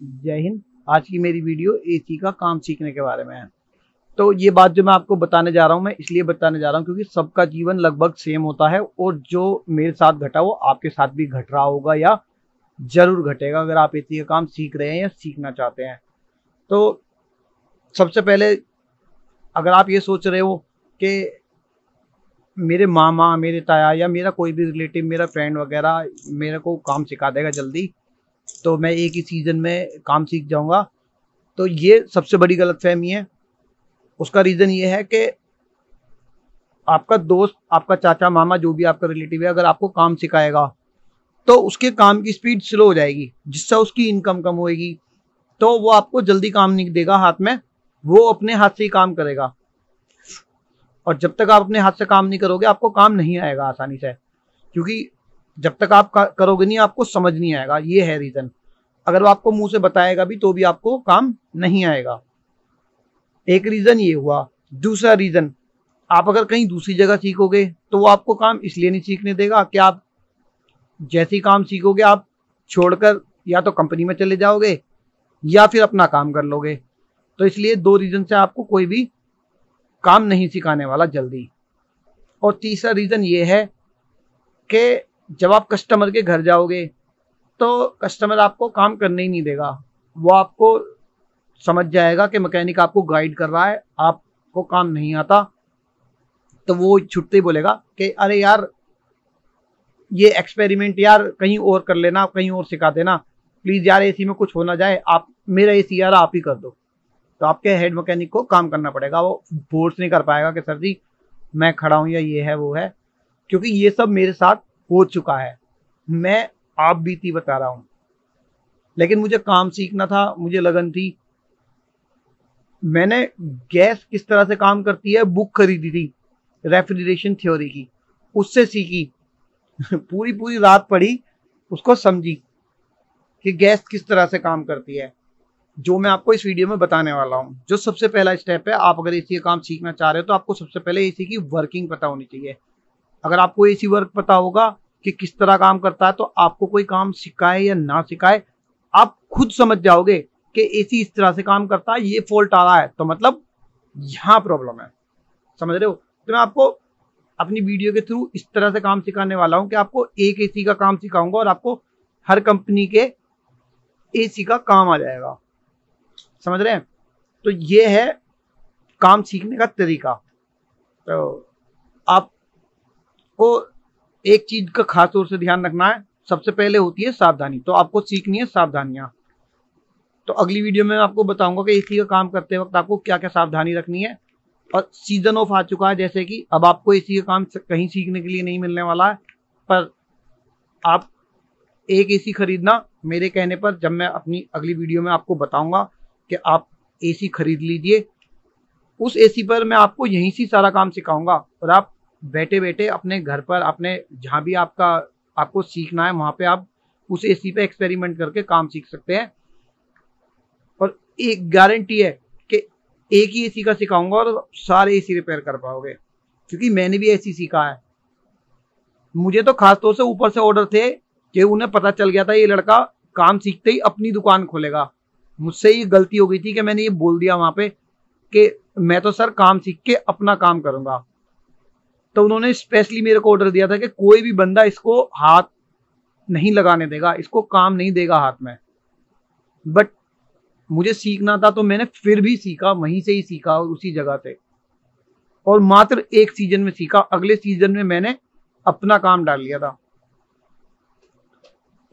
जय हिंद। आज की मेरी वीडियो एसी का काम सीखने के बारे में है। तो ये बात जो मैं आपको बताने जा रहा हूँ, मैं इसलिए बताने जा रहा हूँ क्योंकि सबका जीवन लगभग सेम होता है और जो मेरे साथ घटा वो आपके साथ भी घट रहा होगा या जरूर घटेगा अगर आप एसी का काम सीख रहे हैं या सीखना चाहते हैं। तो सबसे पहले अगर आप ये सोच रहे हो कि मेरे मामा, मेरे ताया या मेरा कोई भी रिलेटिव, मेरा फ्रेंड वगैरह मेरे को काम सिखा देगा जल्दी, तो मैं एक ही सीजन में काम सीख जाऊंगा, तो ये सबसे बड़ी गलतफहमी है। उसका रीजन ये है कि आपका दोस्त, आपका चाचा, मामा, जो भी आपका रिलेटिव है, अगर आपको काम सिखाएगा तो उसके काम की स्पीड स्लो हो जाएगी, जिससे उसकी इनकम कम होएगी। तो वो आपको जल्दी काम नहीं देगा हाथ में, वो अपने हाथ से ही काम करेगा। और जब तक आप अपने हाथ से काम नहीं करोगे आपको काम नहीं आएगा आसानी से, क्योंकि जब तक आप करोगे नहीं आपको समझ नहीं आएगा। ये है रीजन। अगर वो आपको मुंह से बताएगा भी तो भी आपको काम नहीं आएगा। एक रीजन ये हुआ। दूसरा रीजन, आप अगर कहीं दूसरी जगह सीखोगे तो वो आपको काम इसलिए नहीं सीखने देगा कि आप जैसे ही काम सीखोगे आप छोड़कर या तो कंपनी में चले जाओगे या फिर अपना काम कर लोगे। तो इसलिए दो रीजन से आपको कोई भी काम नहीं सिखाने वाला जल्दी। और तीसरा रीजन ये है कि जब आप कस्टमर के घर जाओगे तो कस्टमर आपको काम करने ही नहीं देगा। वो आपको समझ जाएगा कि मैकेनिक आपको गाइड कर रहा है, आपको काम नहीं आता, तो वो छुट्टे ही बोलेगा कि अरे यार ये एक्सपेरिमेंट यार कहीं और कर लेना, कहीं और सिखा देना प्लीज यार, एसी में कुछ हो ना जाए, आप मेरा एसी यार आप ही कर दो। तो आपके हेड मैकेनिक को काम करना पड़ेगा। वो फोर्स नहीं कर पाएगा कि सर जी मैं खड़ा हूं या ये है वो है, क्योंकि ये सब मेरे साथ हो चुका है। मैं आप बीती बता रहा हूं। लेकिन मुझे काम सीखना था, मुझे लगन थी। मैंने गैस किस तरह से काम करती है बुक खरीदी थी, रेफ्रिजरेशन थ्योरी की, उससे सीखी। पूरी पूरी रात पढ़ी, उसको समझी कि गैस किस तरह से काम करती है, जो मैं आपको इस वीडियो में बताने वाला हूं। जो सबसे पहला स्टेप है, आप अगर एसी का काम सीखना चाह रहे हो तो आपको सबसे पहले एसी की वर्किंग पता होनी चाहिए। अगर आपको एसी वर्क पता होगा कि किस तरह काम करता है तो आपको कोई काम सिखाए या ना सिखाए आप खुद समझ जाओगे कि एसी इस तरह से काम करता है, ये फॉल्ट आ रहा है तो मतलब यहां प्रॉब्लम है। समझ रहे हो? तो मैं आपको अपनी वीडियो के थ्रू इस तरह से काम सिखाने वाला हूं कि आपको एक एसी का काम सिखाऊंगा और आपको हर कंपनी के एसी का काम आ जाएगा। समझ रहे हैं? तो ये है काम सीखने का तरीका। तो आपको एक चीज का खास तौर से ध्यान रखना है, सबसे पहले होती है सावधानी। तो आपको सीखनी है सावधानियां। तो अगली वीडियो में आपको बताऊंगा कि एसी का काम करते वक्त आपको क्या क्या सावधानी रखनी है। और सीजन ऑफ आ चुका है, जैसे कि अब आपको एसी का काम कहीं सीखने के लिए नहीं मिलने वाला है, पर आप एक एसी खरीदना मेरे कहने पर, जब मैं अपनी अगली वीडियो में आपको बताऊंगा कि आप एसी खरीद लीजिए। उस एसी पर मैं आपको यहीं से सारा काम सिखाऊंगा और आप बैठे बैठे अपने घर पर, अपने जहां भी आपको सीखना है वहां पे आप उस एसी पे एक्सपेरिमेंट करके काम सीख सकते हैं। और एक गारंटी है कि एक ही एसी का सिखाऊंगा और सारे एसी रिपेयर कर पाओगे, क्योंकि मैंने भी एसी सीखा है। मुझे तो खासतौर से ऊपर से ऑर्डर थे कि उन्हें पता चल गया था ये लड़का काम सीखते ही अपनी दुकान खोलेगा। मुझसे ये गलती हो गई थी कि मैंने ये बोल दिया वहां पे कि मैं तो सर काम सीख के अपना काम करूंगा। तो उन्होंने स्पेशली मेरे को ऑर्डर दिया था कि कोई भी बंदा इसको हाथ नहीं लगाने देगा, इसको काम नहीं देगा हाथ में। बट मुझे सीखना था तो मैंने फिर भी सीखा, वहीं से ही सीखा और उसी जगह से। और मात्र एक सीजन में सीखा, अगले सीजन में मैंने अपना काम डाल लिया था।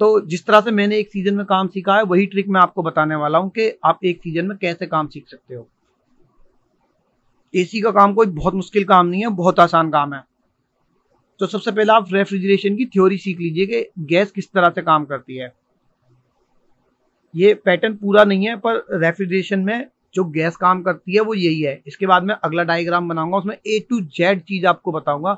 तो जिस तरह से मैंने एक सीजन में काम सीखा है वही ट्रिक मैं आपको बताने वाला हूं कि आप एक सीजन में कैसे काम सीख सकते हो। एसी का काम कोई बहुत मुश्किल काम नहीं है, बहुत आसान काम है। तो सबसे पहले आप रेफ्रिजरेशन की थ्योरी सीख लीजिए कि गैस किस तरह से काम करती है। ये पैटर्न पूरा नहीं है, पर रेफ्रिजरेशन में जो गैस काम करती है वो यही है। इसके बाद में अगला डायग्राम बनाऊंगा, उसमें A to Z चीज आपको बताऊंगा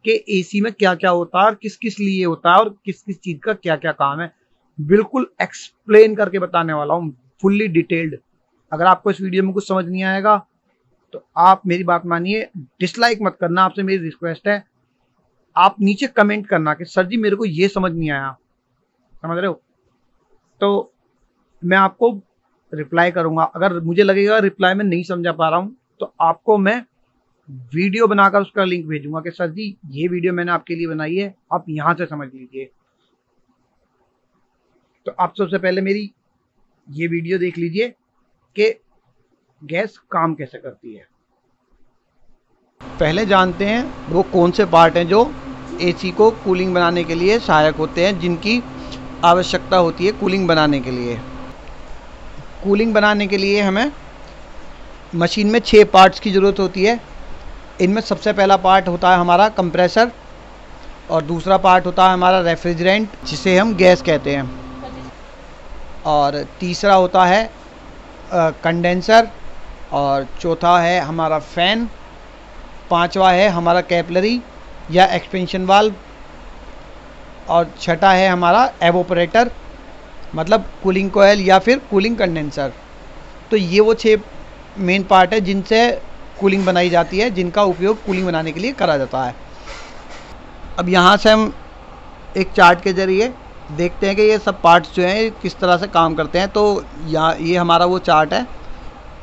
कि एसी में क्या क्या होता है और किस किस लिए होता है और किस किस चीज का क्या क्या काम है। बिल्कुल एक्सप्लेन करके बताने वाला हूँ, फुल्ली डिटेल्ड। अगर आपको इस वीडियो में कुछ समझ नहीं आएगा तो आप मेरी बात मानिए, डिसलाइक मत करना, आपसे मेरी रिक्वेस्ट है। आप नीचे कमेंट करना कि सर जी मेरे को ये समझ नहीं आया। समझ रहे हो? तो मैं आपको रिप्लाई करूंगा। अगर मुझे लगेगा रिप्लाई में नहीं समझा पा रहा हूं तो आपको मैं वीडियो बनाकर उसका लिंक भेजूंगा कि सर जी ये वीडियो मैंने आपके लिए बनाई है, आप यहां से समझ लीजिए। तो आप सबसे पहले मेरी ये वीडियो देख लीजिए कि गैस काम कैसे करती है। पहले जानते हैं वो कौन से पार्ट हैं जो एसी को कूलिंग बनाने के लिए सहायक होते हैं, जिनकी आवश्यकता होती है कूलिंग बनाने के लिए। कूलिंग बनाने के लिए हमें मशीन में 6 पार्ट्स की ज़रूरत होती है। इनमें सबसे पहला पार्ट होता है हमारा कंप्रेसर, और दूसरा पार्ट होता है हमारा रेफ्रिजरेंट जिसे हम गैस कहते हैं, और तीसरा होता है कंडेंसर, और चौथा है हमारा फ़ैन, पांचवा है हमारा कैपिलरी या एक्सपेंशन वाल्व, और छठा है हमारा एवोपरेटर मतलब कूलिंग कोयल या फिर कूलिंग कंडेंसर। तो ये वो 6 मेन पार्ट है जिनसे कूलिंग बनाई जाती है, जिनका उपयोग कूलिंग बनाने के लिए करा जाता है। अब यहाँ से हम एक चार्ट के ज़रिए देखते हैं कि ये सब पार्ट्स जो हैं किस तरह से काम करते हैं। तो यहाँ ये हमारा वो चार्ट है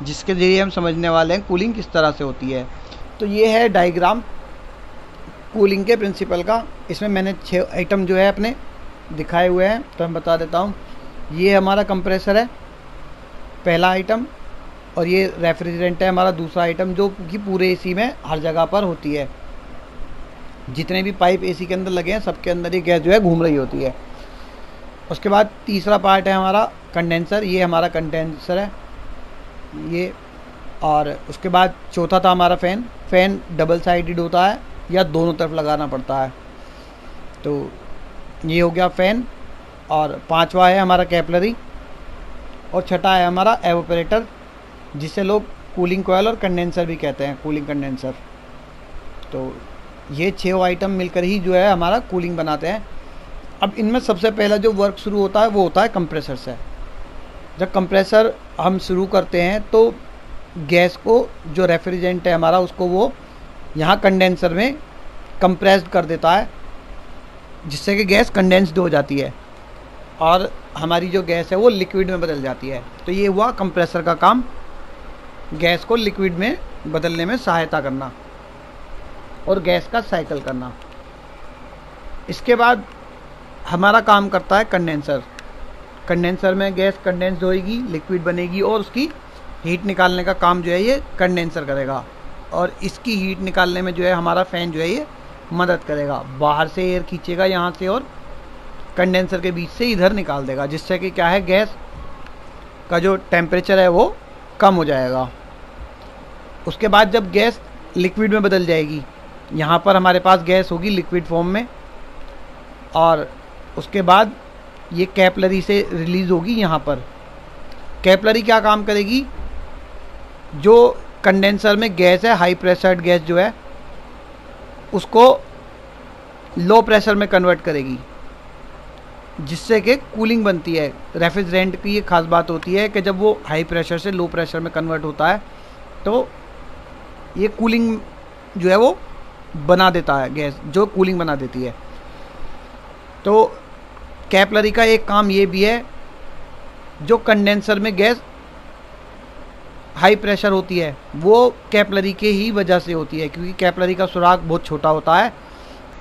जिसके ज़रिए हम समझने वाले हैं कूलिंग किस तरह से होती है। तो ये है डायग्राम कूलिंग के प्रिंसिपल का। इसमें मैंने 6 आइटम जो है अपने दिखाए हुए हैं, तो मैं बता देता हूँ। ये हमारा कंप्रेसर है पहला आइटम, और ये रेफ्रिजरेंट है हमारा दूसरा आइटम, जो कि पूरे एसी में हर जगह पर होती है। जितने भी पाइप एसी के अंदर लगे हैं सबके अंदर ये गैस जो है घूम रही होती है। उसके बाद तीसरा पार्ट है हमारा कंडेंसर, ये हमारा कंडेंसर है ये। और उसके बाद चौथा था हमारा फ़ैन। फ़ैन डबल साइडेड होता है या दोनों तरफ लगाना पड़ता है, तो ये हो गया फ़ैन। और पांचवा है हमारा कैपिलरी, और छठा है हमारा एवोपरेटर जिसे लोग कूलिंग कोयल और कंडेंसर भी कहते हैं, कूलिंग कंडेंसर। तो ये 6 आइटम मिलकर ही जो है हमारा कूलिंग बनाते हैं। अब इनमें सबसे पहला जो वर्क शुरू होता है वो होता है कंप्रेसर से। जब कंप्रेसर हम शुरू करते हैं तो गैस को, जो रेफ्रिजरेंट है हमारा, उसको वो यहाँ कंडेंसर में कंप्रेस्ड कर देता है, जिससे कि गैस कंडेंस्ड हो जाती है और हमारी जो गैस है वो लिक्विड में बदल जाती है। तो ये हुआ कंप्रेसर का काम, गैस को लिक्विड में बदलने में सहायता करना और गैस का साइकिल करना। इसके बाद हमारा काम करता है कंडेंसर। कंडेंसर में गैस कंडेंस्ड होएगी, लिक्विड बनेगी, और उसकी हीट निकालने का काम जो है ये कंडेंसर करेगा। और इसकी हीट निकालने में जो है हमारा फ़ैन जो है ये मदद करेगा। बाहर से एयर खींचेगा यहाँ से और कंडेंसर के बीच से इधर निकाल देगा, जिससे कि क्या है, गैस का जो टेम्परेचर है वो कम हो जाएगा। उसके बाद जब गैस लिक्विड में बदल जाएगी, यहाँ पर हमारे पास गैस होगी लिक्विड फॉर्म में, और उसके बाद ये कैपिलरी से रिलीज़ होगी यहाँ पर। कैपिलरी क्या काम करेगी, जो कंडेंसर में गैस है, हाई प्रेशर्ड गैस जो है, उसको लो प्रेशर में कन्वर्ट करेगी, जिससे कि कूलिंग बनती है। रेफ्रिजरेंट की ये खास बात होती है कि जब वो हाई प्रेशर से लो प्रेशर में कन्वर्ट होता है तो ये कूलिंग जो है वो बना देता है, गैस जो कूलिंग बना देती है। तो कैपिलरी का एक काम ये भी है, जो कंडेंसर में गैस हाई प्रेशर होती है वो कैपिलरी के ही वजह से होती है, क्योंकि कैपिलरी का सुराग बहुत छोटा होता है।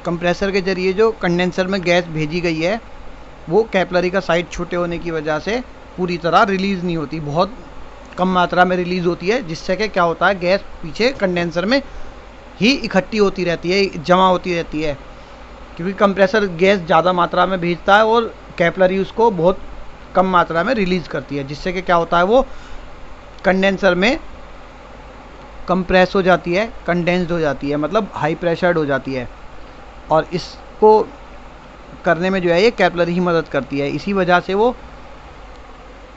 कंप्रेसर के ज़रिए जो कंडेंसर में गैस भेजी गई है वो कैपिलरी का साइज छोटे होने की वजह से पूरी तरह रिलीज़ नहीं होती, बहुत कम मात्रा में रिलीज़ होती है, जिससे कि क्या होता है, गैस पीछे कंडेंसर में ही इकट्ठी होती रहती है, जमा होती रहती है, क्योंकि कंप्रेसर गैस ज़्यादा मात्रा में भेजता है और कैपिलरी उसको बहुत कम मात्रा में रिलीज़ करती है, जिससे कि क्या होता है, वो कंडेंसर में कंप्रेस हो जाती है, कंडेंस्ड हो जाती है, मतलब हाई प्रेशर्ड हो जाती है। और इसको करने में जो है ये कैपिलरी ही मदद करती है, इसी वजह से वो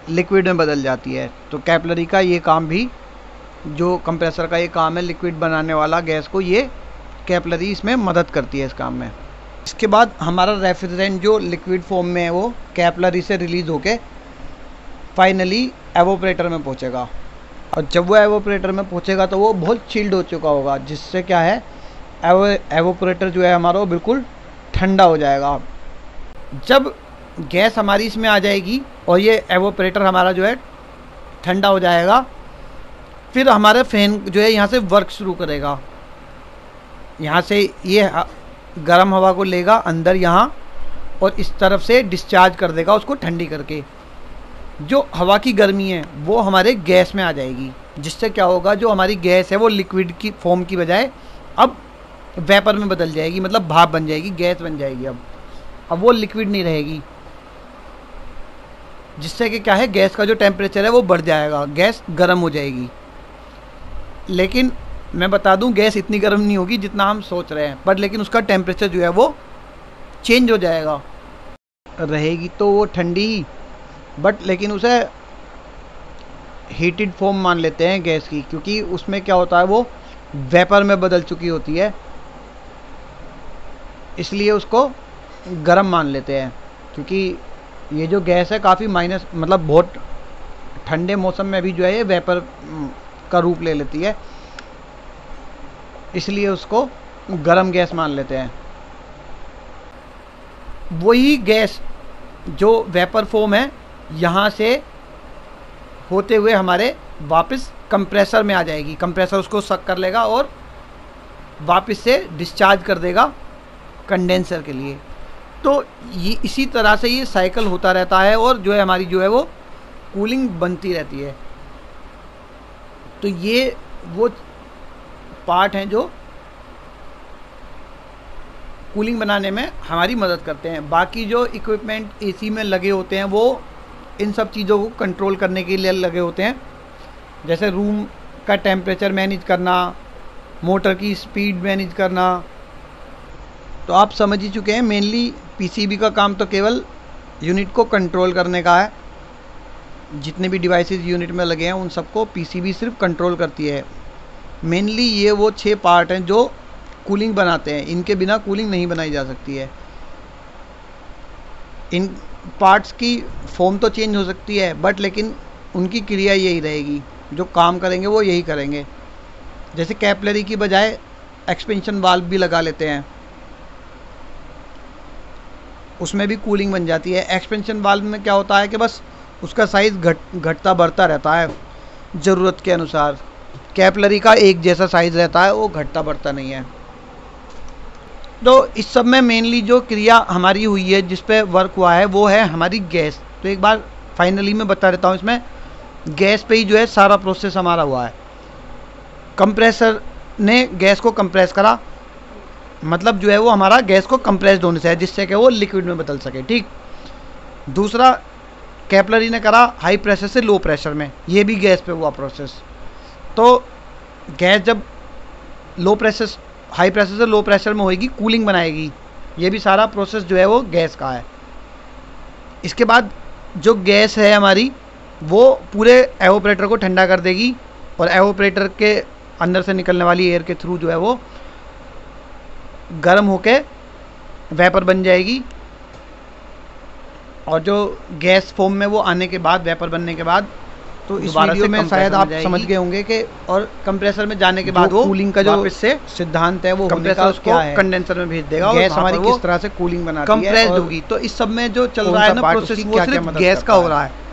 लिक्विड में बदल जाती है। तो कैपिलरी का ये काम भी, जो कंप्रेसर का ये काम है लिक्विड बनाने वाला गैस को, ये कैपिलरी इसमें मदद करती है इस काम में। इसके बाद हमारा रेफ्रिजरेंट जो लिक्विड फॉर्म में है वो कैपिलरी से रिलीज़ होके फाइनली एवोपरेटर में पहुंचेगा, और जब वो एवोपरेटर में पहुंचेगा तो वो बहुत चिल्ड हो चुका होगा, जिससे क्या है, एवोपरेटर जो है हमारा वो बिल्कुल ठंडा हो जाएगा। जब गैस हमारी इसमें आ जाएगी और ये एवोपरेटर हमारा जो है ठंडा हो जाएगा। फिर हमारा फैन जो है यहाँ से वर्क शुरू करेगा। यहाँ से ये गर्म हवा को लेगा अंदर यहाँ और इस तरफ से डिस्चार्ज कर देगा उसको ठंडी करके। जो हवा की गर्मी है वो हमारे गैस में आ जाएगी, जिससे क्या होगा, जो हमारी गैस है वो लिक्विड की फॉर्म की बजाय अब वेपर में बदल जाएगी, मतलब भाप बन जाएगी, गैस बन जाएगी। अब वो लिक्विड नहीं रहेगी, जिससे कि क्या है, गैस का जो टेम्परेचर है वो बढ़ जाएगा, गैस गर्म हो जाएगी। लेकिन मैं बता दूं, गैस इतनी गर्म नहीं होगी जितना हम सोच रहे हैं, बट लेकिन उसका टेम्परेचर जो है वो चेंज हो जाएगा। रहेगी तो वो ठंडी, बट लेकिन उसे हीटेड फॉर्म मान लेते हैं गैस की, क्योंकि उसमें क्या होता है, वो वेपर में बदल चुकी होती है, इसलिए उसको गर्म मान लेते हैं। क्योंकि ये जो गैस है काफ़ी माइनस, मतलब बहुत ठंडे मौसम में भी जो है ये वेपर का रूप ले लेती है, इसलिए उसको गर्म गैस मान लेते हैं। वही गैस जो वेपर फॉर्म है यहाँ से होते हुए हमारे वापस कंप्रेसर में आ जाएगी। कंप्रेसर उसको सक कर लेगा और वापस से डिस्चार्ज कर देगा कंडेंसर के लिए। तो ये इसी तरह से ये साइकिल होता रहता है और जो है हमारी जो है वो कूलिंग बनती रहती है। तो ये वो पार्ट हैं जो कूलिंग बनाने में हमारी मदद करते हैं। बाकी जो इक्विपमेंट एसी में लगे होते हैं वो इन सब चीज़ों को कंट्रोल करने के लिए लगे होते हैं, जैसे रूम का टेम्परेचर मैनेज करना, मोटर की स्पीड मैनेज करना। तो आप समझ ही चुके हैं, मेनली पीसीबी का काम तो केवल यूनिट को कंट्रोल करने का है। जितने भी डिवाइसेस यूनिट में लगे हैं उन सबको पीसीबी सिर्फ कंट्रोल करती है। मेनली ये वो 6 पार्ट हैं जो कूलिंग बनाते हैं, इनके बिना कूलिंग नहीं बनाई जा सकती है। इन पार्ट्स की फॉर्म तो चेंज हो सकती है, बट लेकिन उनकी क्रिया यही रहेगी, जो काम करेंगे वो यही करेंगे। जैसे कैपिलरी की बजाय एक्सपेंशन वाल्व भी लगा लेते हैं, उसमें भी कूलिंग बन जाती है। एक्सपेंशन वाल्व में क्या होता है कि बस उसका साइज़ घटता बढ़ता रहता है ज़रूरत के अनुसार। कैपिलरी का एक जैसा साइज़ रहता है, वो घटता बढ़ता नहीं है। तो इस सब में मेनली जो क्रिया हमारी हुई है, जिस पे वर्क हुआ है, वो है हमारी गैस। तो एक बार फाइनली मैं बता देता हूँ, इसमें गैस पे ही जो है सारा प्रोसेस हमारा हुआ है। कंप्रेसर ने गैस को कंप्रेस करा, मतलब जो है वो हमारा गैस को कंप्रेस्ड होने से है, जिससे कि वो लिक्विड में बदल सके। ठीक। दूसरा, कैपिलरी ने करा हाई प्रेशर से लो प्रेशर में, ये भी गैस पे हुआ प्रोसेस। तो गैस जब हाई प्रेशर से लो प्रेशर में होएगी, कूलिंग बनाएगी, ये भी सारा प्रोसेस जो है वो गैस का है। इसके बाद जो गैस है हमारी, वो पूरे एवोपरेटर को ठंडा कर देगी और एवोपरेटर के अंदर से निकलने वाली एयर के थ्रू जो है वो गर्म होके वेपर बन जाएगी। और जो गैस फॉर्म में वो आने के बाद, वेपर बनने के बाद, तो इस वीडियो में शायद आप समझ गए होंगे कि, और कंप्रेसर में जाने के बाद वो कूलिंग का जो से सिद्धांत है वो कंप्रेसर उसको कंडेंसर में भेज देगा, गैस हमारी किस तरह से कूलिंग बनाती है, कंप्रेस्ड होगी। तो इस सब में जो चल रहा है ना प्रोसेस, वो सिर्फ गैस का हो रहा है।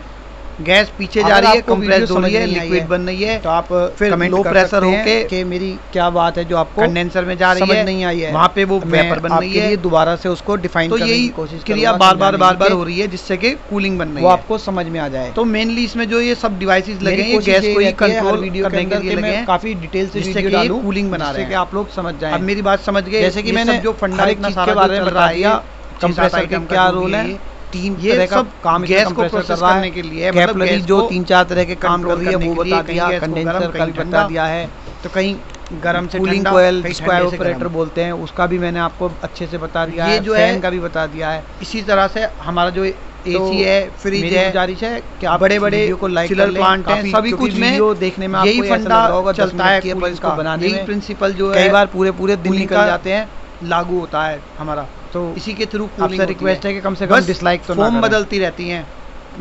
गैस पीछे जा रही है, कंप्रेस्ड हो रही है, लिक्विड बन रही है। तो आप फिर लो प्रेशर होके कि मेरी क्या बात है जो आपको कंडेंसर में जा रही है, समझ नहीं आई है, वहाँ पे वो वेपर बन रही है, दोबारा से उसको डिफाइन करने की कोशिश क्रिया बार बार हो रही है, जिससे कि कूलिंग बन रही है, वो आपको समझ में आ जाए। तो मेनली इसमें जो ये सब डिवाइसेस लगे हैं, गैस को ही कंट्रोल करने के लिए लगे हैं। काफी डिटेल से वीडियो डालूं, कूलिंग बना रहे हैं, आप लोग समझ जाए। अब मेरी बात समझ गए, जैसे कि मैंने जो फंडा के बारे में बता दिया, कंप्रेसर का क्या रोल है, 3 तरह का काम गैस को प्रोसेस करने के लिए, कैपिलरी जो 3-4 तरह के काम कर रही है वो बता दिया, कंडेंसर का बता दिया है, तो कहीं गर्म से कूलिंग कोयल, जिसको एवोपरेटर बोलते हैं, उसका भी मैंने आपको अच्छे से बता दिया है, फैन का भी बता दिया है। इसी तरह से हमारा जो एसी है, फ्रिज है, गुजारिश है कि आप बड़े-बड़े चिलर प्लांट हैं, सभी कुछ में देखने में यही फंडा चलता है इसको बनाने में। प्रिंसिपल जो है कई बार पूरे दिन निकल जाते हैं, लागू होता है हमारा। तो इसी के थ्रू आपसे रिक्वेस्ट है कि कम से कम डिसलाइक तो ना करें, फॉर्म बदलती रहती हैं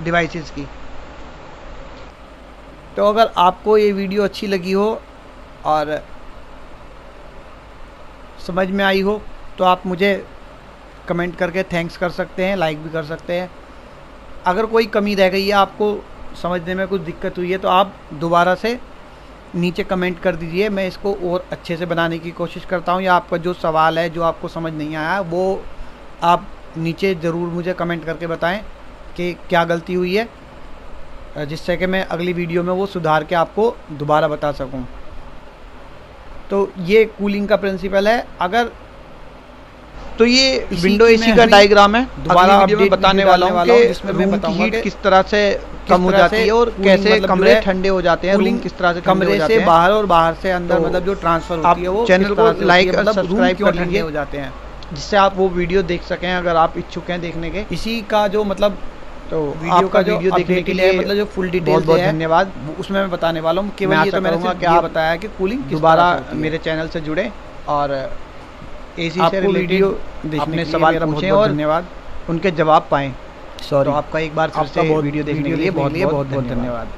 डिवाइसेस की। तो अगर आपको ये वीडियो अच्छी लगी हो और समझ में आई हो, तो आप मुझे कमेंट करके थैंक्स कर सकते हैं, लाइक भी कर सकते हैं। अगर कोई कमी रह गई है, आपको समझने में कुछ दिक्कत हुई है, तो आप दोबारा से नीचे कमेंट कर दीजिए, मैं इसको और अच्छे से बनाने की कोशिश करता हूँ। या आपका जो सवाल है, जो आपको समझ नहीं आया, वो आप नीचे ज़रूर मुझे कमेंट करके बताएं कि क्या गलती हुई है, जिससे कि मैं अगली वीडियो में वो सुधार के आपको दोबारा बता सकूं। तो ये कूलिंग का प्रिंसिपल है। अगर तो ये विंडो एसी का डायग्राम है, दोबारा वीडियो में बताने वाला हूँ कि जिसमें मैं बताऊंगा हीट किस तरह से कम हो जाती है और कैसे कमरे ठंडे हो जाते हैं, रूम किस तरह से कमरे से बाहर और बाहर से अंदर, मतलब जो ट्रांसफर होती है वो चैनल को लाइक और सब्सक्राइब कर लीजिए हो जाते हैं, जिससे आप वो वीडियो देख सकें अगर आप इच्छुक हैं देखने के। इसी का जो मतलब तो वीडियो का वीडियो देखने के लिए मतलब जो फुल डिटेल बहुत धन्यवाद, उसमें मैं बताने वाला हूँ। केवल ये तो मैंने क्या बताया कि कूलिंग दोबारा मेरे चैनल से जुड़े और एसी से रिलेटेड अपने सवाल पूछें और धन्यवाद उनके जवाब पाएं। तो आपका एक बार फिर से वीडियो देखने के लिए बहुत बहुत धन्यवाद।